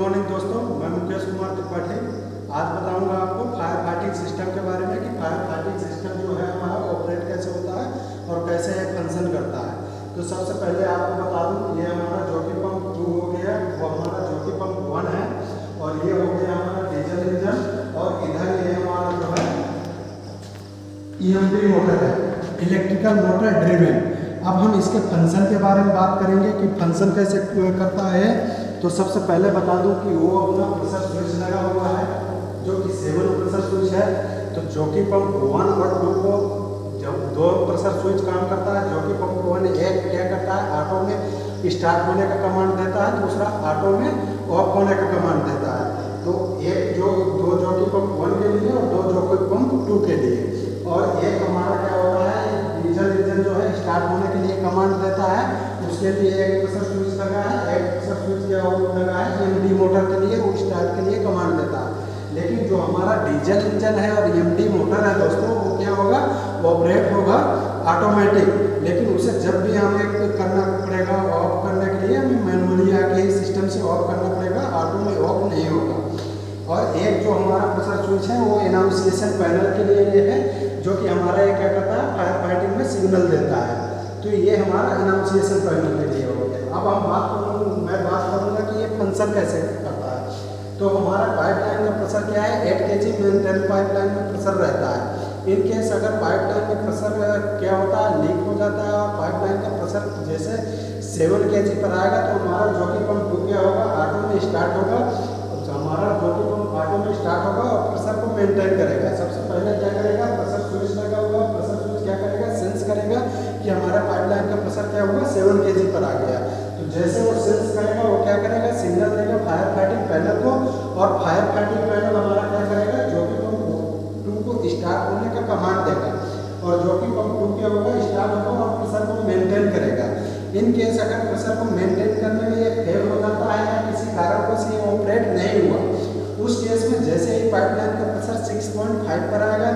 Morning दोस्तों, मैं मुकेश कुमार त्रिपाठी आज बताऊंगा आपको फायर फाइटिंग सिस्टम के बारे में कि फायर फाइटिंग सिस्टम जो है हमारा ऑपरेट कैसे होता है और कैसे फंक्शन करता है। तो सबसे पहले आपको बता दूं, ये हमारा जॉकी पंप 2 हो गया, वो हमारा जॉकी पंप 1 है और ये हो गया हमारा डीजल इंजन और इधर ये हमारा जो है EMD मोटर है, इलेक्ट्रिकल मोटर ड्रिवन। अब हम इसके फंक्शन के बारे में बात करेंगे कि फंक्शन कैसे करता है। तो सबसे पहले बता दूं कि वो अपना प्रेशर स्विच लगा हुआ है जो कि 7 प्रेशर स्विच है। तो जॉकी पंप 1 और 2 को जब 2 प्रेशर स्विच काम करता है, जॉकी पंप 1 एक क्या करता है, ऑटो में स्टार्ट होने का कमांड देता है, दूसरा ऑटो में ऑफ होने का कमांड देता है। तो एक जो 2 जॉकी पंप 1 के लिए और 2 जॉकी पंप 2 के लिए, और एक हमारा क्या होता है, डीजल इंजन जो है स्टार्ट होने के लिए कमांड देता है, उसके लिए एक प्रेशर स्विच लगा है, एक प्रेशर स्विच क्या लगा है EMD मोटर के लिए, वो स्टार्ट के लिए कमांड देता है। लेकिन जो हमारा डीजल इंजन है और EMD मोटर है दोस्तों, वो क्या होगा, ऑपरेट होगा ऑटोमेटिक, लेकिन उसे जब भी हमें करना पड़ेगा ऑफ करने के लिए हमें मैनुअली आके ही सिस्टम से ऑफ करना पड़ेगा, ऑटो में ऑफ नहीं होगा। और एक जो हमारा प्रेशर स्विच है वो एनाउंसिएशन पैनल के लिए है, जो कि हमारा ये क्या करता है, फायर फाइटिंग में सिग्नल देता है। तो ये हमारा एनाउंसिएशन पैनल के लिए हो गया। अब मैं बात करूँगा कि ये फंक्शन कैसे करता है। तो हमारा पाइपलाइन का प्रेशर क्या है, 8 kg मेंटेन पाइपलाइन में प्रेशर रहता है। इन केस अगर पाइपलाइन में प्रेशर क्या होता है, लीक हो जाता है और पाइपलाइन का प्रेशर जैसे 7 kg पर आएगा, तो हमारा जॉकी पंप 2 क्या होगा, ऑटो में स्टार्ट होगा। हमारा जॉकी पंप ऑटो में स्टार्ट होगा और प्रेशर को मेंटेन करेगा। सबसे पहले क्या करेगा, प्रेशर स्विच लगा हुआ, प्रेशर स्विच क्या करेगा, सेंस करेगा कि हमारा पाइपलाइन का प्रेशर क्या हुआ, 7 kg पर आ गया। तो जैसे वो सेंस करेगा, वो क्या करेगा, सिग्नल देगा फायर फाइटिंग पैनल को, और फायर फाइटिंग पैनल हमारा क्या करेगा, जॉकी पंप 2 को स्टार्ट होने का कमांड देगा, और जॉकी पंप 2 क्या होगा, स्टार्ट होगा और प्रेशर को मेंटेन करेगा। इन केस अगर प्रेशर को मेंटेन करने में ये फेल हो जाता है या किसी कारण से ये ऑपरेट नहीं हुआ, उस केस में जैसे ही पाइपलाइन का प्रेशर 6.5 पर आएगा,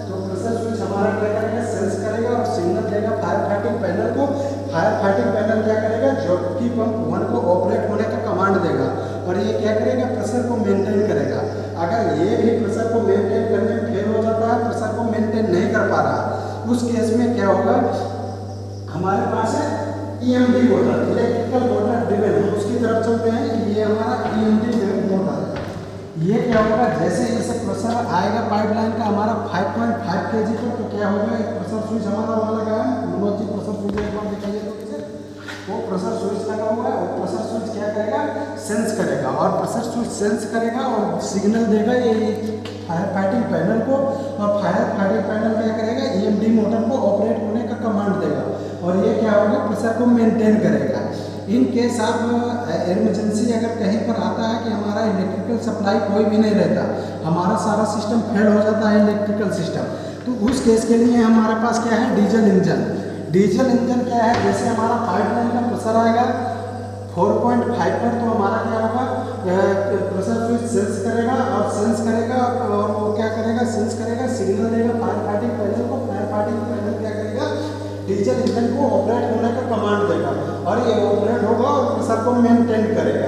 तो प्रेशर स्विच हमारा क्या करेगा, सेंस करेगा और सिग्नल देगा फायर फाइटिंग पैनल को। फायर फाइटिंग पैनल क्या करेगा, जॉकी पंप 1 को ऑपरेट होने का कमांड देगा, और ये क्या करेगा, प्रेशर को मेंटेन करेगा। अगर ये भी प्रेशर को मेंटेन करने में फेल हो जाता है, प्रेशर को मेंटेन नहीं कर पा रहा, उस केस में क्या होगा, हमारे पास है EMD motor, electrical motor driven. हम उसकी तरफ चलते हैं। ये हमारा EMD मोटर है। ये क्या होगा, जैसे इसे प्रेशर आएगा पाइपलाइन का हमारा 5.5 kg पर, तो क्या होगा, एक प्रेशर स्विच हमारा वहाँ लगा है, मनोज जी प्रेशर स्विच एक बार दिखाइए तो किसे, वो प्रेशर स्विच लगा हुआ है। वो प्रेशर स्विच क्या करेगा, सेंस करेगा, और प्रेशर स्विच सेंस करेगा और सिग्नल देगा ये फायर फाइटिंग पैनल को, और फायर फाइटिंग पैनल क्या करेगा, EMD मोटर को ऑपरेट होने का कमांड देगा, और ये क्या होगा, प्रेशर को मेंटेन करेगा। इन केस आप इमरजेंसी अगर कहीं पर आता है कि हमारा इलेक्ट्रिकल सप्लाई कोई भी नहीं रहता, हमारा सारा सिस्टम फेल हो जाता है इलेक्ट्रिकल सिस्टम, तो उस केस के लिए हमारे पास क्या है, डीजल इंजन। डीजल इंजन क्या है, जैसे हमारा पाइपलाइन का प्रेशर आएगा 4.5 पर, तो हमारा क्या होगा, प्रेशर स्विच सेंस करेगा और सेंस करेगा, और वो क्या करेगा, सेंस करेगा, सिग्नल देगा फायर फाइटिंग पैनल को। फायर फाइटिंग पैनल क्या करेगा, डीजल इंजन को ऑपरेट होने का कमांड देगा, और ये ऑपरेट होगा और प्रेशर को मेंटेन करेगा।